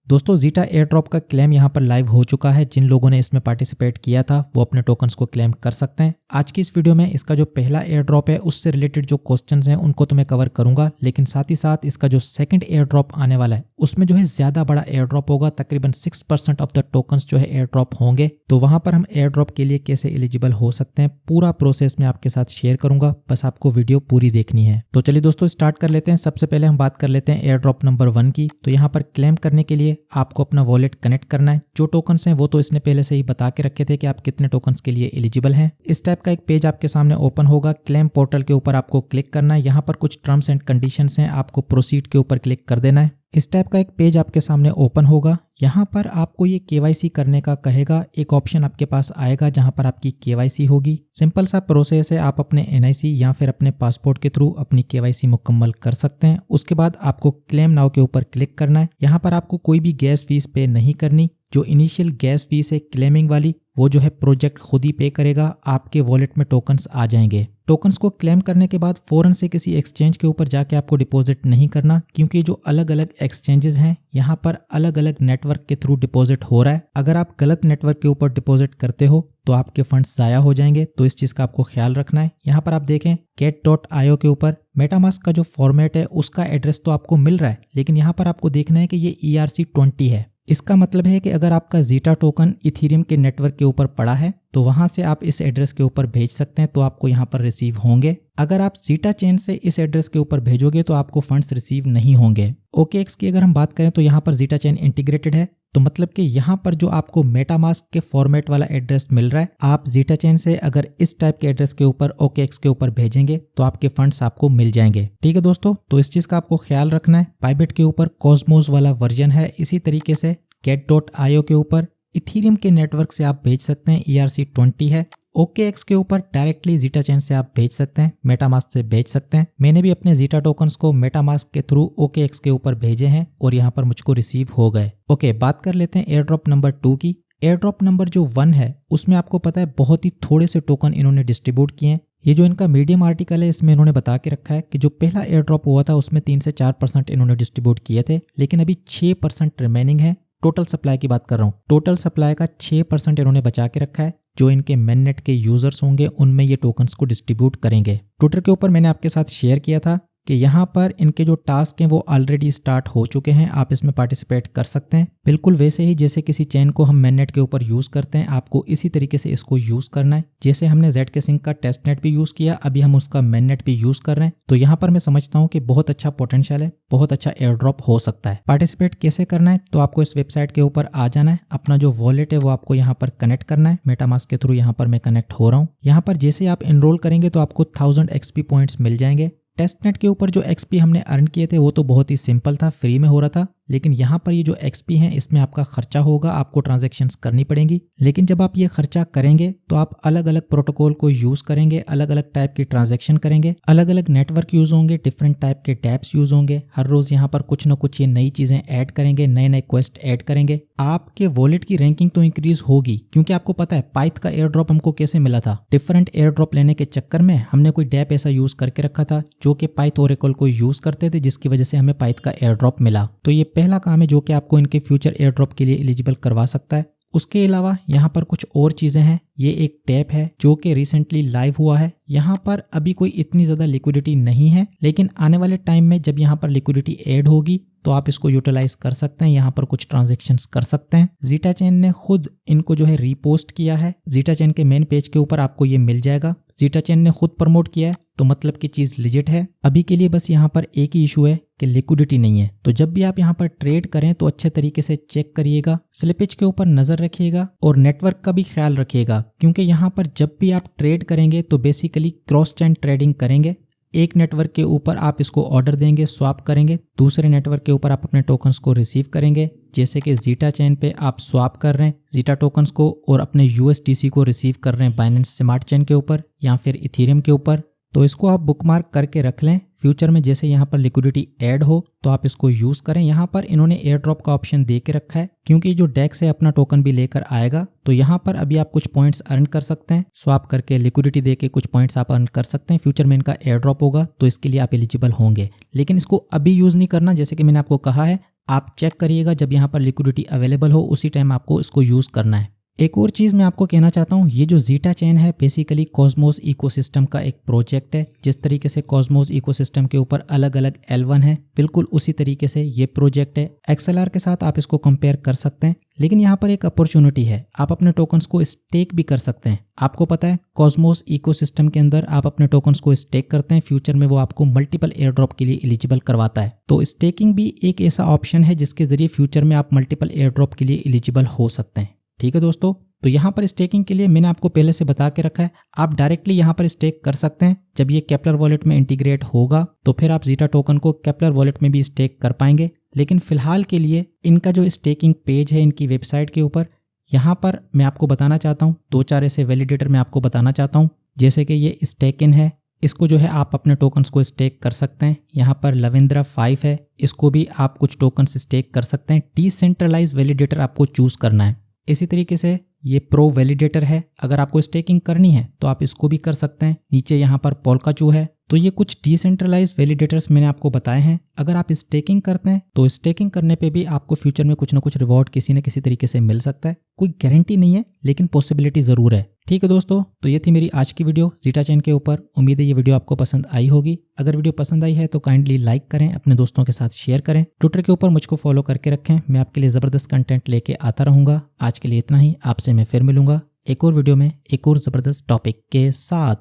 दोस्तों zeta air drop का claim यहाँ पर लाइव हो चुका है। जिन लोगों ने इसमें पार्टिसिपेट किया था वो अपने टोकन्स को क्लेम कर सकते हैं। आज की इस वीडियो में इसका जो पहला एयर ड्रॉप है उससे रिलेटेड जो क्वेश्चंस हैं उनको तो मैं कवर करूंगा, लेकिन साथ ही साथ इसका जो सेकंड एयर ड्रॉप आने वाला है उसमें जो है ज्यादा बड़ा एयर ड्रॉप होगा। तकरीबन 6% ऑफ द टोकन्स जो है एयर ड्रॉप होंगे। तो वहां पर हम एयर ड्रॉप के लिए कैसे एलिजिबल हो सकते हैं पूरा प्रोसेस मैं आपके साथ शेयर करूंगा, बस आपको वीडियो पूरी देखनी है। तो चलिए दोस्तों स्टार्ट कर लेते हैं। सबसे पहले हम बात कर लेते हैं एयर ड्रॉप नंबर 1 की। तो यहाँ पर क्लेम करने के लिए आपको अपना वॉलेट कनेक्ट करना है। जो टोकन्स हैं वो तो इसने पहले से ही बता के रखे थे कि आप कितने टोकन्स के लिए एलिजिबल हैं। इस टाइप का एक पेज आपके सामने ओपन होगा। क्लेम पोर्टल के ऊपर आपको क्लिक करना है। यहाँ पर कुछ टर्म्स एंड कंडीशंस हैं, आपको प्रोसीड के ऊपर क्लिक कर देना है। इस टाइप का एक पेज आपके सामने ओपन होगा। यहाँ पर आपको ये केवाईसी करने का कहेगा। एक ऑप्शन आपके पास आएगा जहाँ पर आपकी केवाईसी होगी। सिंपल सा प्रोसेस है, आप अपने एनआईसी या फिर अपने पासपोर्ट के थ्रू अपनी केवाईसी मुकम्मल कर सकते हैं। उसके बाद आपको क्लेम नाउ के ऊपर क्लिक करना है। यहाँ पर आपको कोई भी गैस फीस पे नहीं करनी। जो इनिशियल गैस फीस है क्लेमिंग वाली वो जो है प्रोजेक्ट खुद ही पे करेगा। आपके वॉलेट में टोकन्स आ जाएंगे। टोकन्स को क्लेम करने के बाद फौरन से किसी एक्सचेंज के ऊपर जाके आपको डिपॉजिट नहीं करना, क्योंकि जो अलग अलग एक्सचेंजेस हैं यहाँ पर अलग अलग नेटवर्क के थ्रू डिपॉजिट हो रहा है। अगर आप गलत नेटवर्क के ऊपर डिपॉजिट करते हो तो आपके फंड्स ज़ाया हो जाएंगे। तो इस चीज़ का आपको ख्याल रखना है। यहाँ पर आप देखें cat.io के ऊपर मेटामास्क का जो फॉर्मेट है उसका एड्रेस तो आपको मिल रहा है, लेकिन यहाँ पर आपको देखना है कि ये ERC20 है। इसका मतलब है कि अगर आपका जीटा टोकन इथेरियम के नेटवर्क के ऊपर पड़ा है तो वहां से आप इस एड्रेस के ऊपर भेज सकते हैं, तो आपको यहाँ पर रिसीव होंगे। अगर आप जीटा चेन से इस एड्रेस के ऊपर भेजोगे तो आपको फंड्स रिसीव नहीं होंगे। OKX की अगर हम बात करें तो यहाँ पर जीटा चेन इंटीग्रेटेड है, तो मतलब कि यहाँ पर जो आपको मेटामास्क के फॉर्मेट वाला एड्रेस मिल रहा है, आप जीटा चेन से अगर इस टाइप के एड्रेस के ऊपर OKX के ऊपर भेजेंगे तो आपके फंड्स आपको मिल जाएंगे। ठीक है दोस्तों, तो इस चीज का आपको ख्याल रखना है। बाइबिट के ऊपर कॉस्मोस वाला वर्जन है। इसी तरीके से cat.io के ऊपर इथेरियम के नेटवर्क से आप भेज सकते हैं, ERC20 है। OKX के ऊपर डायरेक्टली जीटा चेन से आप भेज सकते हैं, मेटामास्क से भेज सकते हैं। मैंने भी अपने जीटा टोकन्स को मेटामास्क के थ्रू OKX के ऊपर भेजे हैं और यहाँ पर मुझको रिसीव हो गए। ओके, बात कर लेते हैं एयर ड्रॉप नंबर 2 की। एयर ड्रॉप नंबर जो 1 है उसमें आपको पता है बहुत ही थोड़े से टोकन इन्होंने डिस्ट्रीब्यूट किए हैं। ये जो इनका मीडियम आर्टिकल है इसमें इन्होंने बता के रखा है कि जो पहला एयर ड्रॉप हुआ था उसमें 3 से 4% इन्होंने डिस्ट्रीब्यूट किए थे, लेकिन अभी 6% रिमेनिंग है। टोटल सप्लाई की बात कर रहा हूँ। टोटल सप्लाई का 6% इन्होंने बचा के रखा है। जो इनके मेननेट के यूजर्स होंगे उनमें ये टोकन्स को डिस्ट्रीब्यूट करेंगे। ट्विटर के ऊपर मैंने आपके साथ शेयर किया था कि यहाँ पर इनके जो टास्क हैं वो ऑलरेडी स्टार्ट हो चुके हैं। आप इसमें पार्टिसिपेट कर सकते हैं। बिल्कुल वैसे ही जैसे किसी चेन को हम मेननेट के ऊपर यूज़ करते हैं, आपको इसी तरीके से इसको यूज़ करना है। जैसे हमने ZK Sync का टेस्ट नेट भी यूज़ किया, अभी हम उसका मेननेट भी यूज़ कर रहे हैं। तो यहाँ पर मैं समझता हूँ कि बहुत अच्छा पोटेंशियल है, बहुत अच्छा एयर ड्रॉप हो सकता है। पार्टिसिपेट कैसे करना है, तो आपको इस वेबसाइट के ऊपर आ जाना है। अपना जो वॉलेट है वो आपको यहाँ पर कनेक्ट करना है। मेटामास्क के थ्रू यहाँ पर मैं कनेक्ट हो रहा हूँ। यहाँ पर जैसे आप एनरोल करेंगे तो आपको 1000 XP पॉइंट्स मिल जाएंगे। टेस्ट नेट के ऊपर जो XP हमने अर्न किए थे वो तो बहुत ही सिंपल था, फ्री में हो रहा था, लेकिन यहाँ पर ये जो XP है इसमें आपका खर्चा होगा, आपको ट्रांजैक्शंस करनी पड़ेंगी। लेकिन जब आप ये खर्चा करेंगे तो आप अलग अलग प्रोटोकॉल को यूज करेंगे, अलग अलग टाइप की ट्रांजैक्शन करेंगे, अलग अलग नेटवर्क यूज होंगे, डिफरेंट टाइप के टैब्स यूज होंगे। हर रोज यहाँ पर कुछ ना कुछ ये नई चीजें ऐड करेंगे, नए नए क्वेस्ट ऐड करेंगे। आपके वॉलेट की रैंकिंग तो इंक्रीज होगी, क्योंकि आपको पता है पाइथ का एयर ड्रॉप हमको कैसे मिला था। डिफरेंट एयर ड्रॉप लेने के चक्कर में हमने कोई डैप ऐसा यूज करके रखा था जो कि पाइथ ओरेकल को यूज करते थे, जिसकी वजह से हमें पाइथ का एयर ड्रॉप मिला। तो ये पहला काम है जो कि आपको इनके फ्यूचर एयर ड्रॉप के लिए एलिजिबल करवा सकता है। उसके अलावा यहाँ पर कुछ और चीजें हैं। ये एक टैप है जो कि रिसेंटली लाइव हुआ है। यहाँ पर अभी कोई इतनी ज्यादा लिक्विडिटी नहीं है, लेकिन आने वाले टाइम में जब यहाँ पर लिक्विडिटी ऐड होगी तो आप इसको यूटिलाइज कर सकते हैं, यहाँ पर कुछ ट्रांजैक्शंस कर सकते हैं। जीटा चेन ने खुद इनको जो है रीपोस्ट किया है। जीटा चेन के मेन पेज के ऊपर आपको ये मिल जाएगा। जीटा चेन ने खुद प्रमोट किया है, तो मतलब की चीज लिजिट है। अभी के लिए बस यहाँ पर एक ही इशू है कि लिक्विडिटी नहीं है। तो जब भी आप यहाँ पर ट्रेड करें तो अच्छे तरीके से चेक करिएगा, स्लिपेज के ऊपर नजर रखिएगा और नेटवर्क का भी ख्याल रखिएगा, क्योंकि यहाँ पर जब भी आप ट्रेड करेंगे तो बेसिकली क्रॉस चेन ट्रेडिंग करेंगे। एक नेटवर्क के ऊपर आप इसको ऑर्डर देंगे, स्वाप करेंगे, दूसरे नेटवर्क के ऊपर आप अपने टोकन्स को रिसीव करेंगे। जैसे कि जीटा चेन पे आप स्वाप कर रहे हैं जीटा टोकन्स को और अपने USDC को रिसीव कर रहे हैं बाइनेंस स्मार्ट चेन के ऊपर या फिर इथेरियम के ऊपर। तो इसको आप बुकमार्क करके रख लें। फ्यूचर में जैसे यहाँ पर लिक्विडिटी ऐड हो तो आप इसको यूज करें। यहाँ पर इन्होंने एयर ड्रॉप का ऑप्शन दे के रखा है, क्योंकि जो डेक्स है अपना टोकन भी लेकर आएगा, तो यहाँ पर अभी आप कुछ पॉइंट्स अर्न कर सकते हैं। स्वाप करके लिक्विडिटी दे के कुछ पॉइंट्स आप अर्न कर सकते हैं। फ्यूचर में इनका एयर ड्रॉप होगा तो इसके लिए आप एलिजिबल होंगे, लेकिन इसको अभी यूज नहीं करना। जैसे कि मैंने आपको कहा है आप चेक करिएगा, जब यहाँ पर लिक्विडिटी अवेलेबल हो उसी टाइम आपको इसको यूज़ करना है। एक और चीज़ मैं आपको कहना चाहता हूँ, ये जो जीटा चेन है बेसिकली कॉस्मोस इकोसिस्टम का एक प्रोजेक्ट है। जिस तरीके से कॉस्मोस इकोसिस्टम के ऊपर अलग अलग L1 है, बिल्कुल उसी तरीके से ये प्रोजेक्ट है। XLR के साथ आप इसको कंपेयर कर सकते हैं, लेकिन यहाँ पर एक अपॉर्चुनिटी है, आप अपने टोकन्स को स्टेक भी कर सकते हैं। आपको पता है कॉस्मोस इकोसिस्टम के अंदर आप अपने टोकन्स को स्टेक करते हैं, फ्यूचर में वो आपको मल्टीपल एयर ड्रॉप के लिए एलिजिबल करवाता है। तो स्टेकिंग भी एक ऐसा ऑप्शन है जिसके जरिए फ्यूचर में आप मल्टीपल एयर ड्रॉप के लिए एलिजिबल हो सकते हैं। ठीक है दोस्तों, तो यहाँ पर स्टेकिंग के लिए मैंने आपको पहले से बता के रखा है, आप डायरेक्टली यहाँ पर स्टेक कर सकते हैं। जब ये केपलर वॉलेट में इंटीग्रेट होगा तो फिर आप जीटा टोकन को केपलर वॉलेट में भी स्टेक कर पाएंगे। लेकिन फिलहाल के लिए इनका जो स्टेकिंग पेज है इनकी वेबसाइट के ऊपर, यहाँ पर मैं आपको बताना चाहता हूँ 2-4 ऐसे वैलिडेटर मैं आपको बताना चाहता हूँ। जैसे कि ये स्टेकिन है, इसको जो है आप अपने टोकन्स को स्टेक कर सकते हैं। यहाँ पर लविंद्रा 5 है, इसको भी आप कुछ टोकन्स स्टेक कर सकते हैं। डिसेंट्रलाइज वैलिडेटर आपको चूज करना है। इसी तरीके से ये प्रो वैलिडेटर है, अगर आपको स्टेकिंग करनी है तो आप इसको भी कर सकते हैं। नीचे यहाँ पर पोल्काचू है। तो ये कुछ डिसेंट्रलाइज वैलिडेटर्स मैंने आपको बताए हैं। अगर आप स्टेकिंग करते हैं तो स्टेकिंग करने पे भी आपको फ्यूचर में कुछ ना कुछ रिवॉर्ड किसी न किसी तरीके से मिल सकता है। कोई गारंटी नहीं है लेकिन पॉसिबिलिटी ज़रूर है। ठीक है दोस्तों, तो ये थी मेरी आज की वीडियो जीटा चेन के ऊपर। उम्मीद है ये वीडियो आपको पसंद आई होगी। अगर वीडियो पसंद आई है तो काइंडली लाइक करें, अपने दोस्तों के साथ शेयर करें। ट्विटर के ऊपर मुझको फॉलो करके रखें, मैं आपके लिए ज़बरदस्त कंटेंट लेके आता रहूँगा। आज के लिए इतना ही, आपसे मैं फिर मिलूंगा एक और वीडियो में एक और ज़बरदस्त टॉपिक के साथ।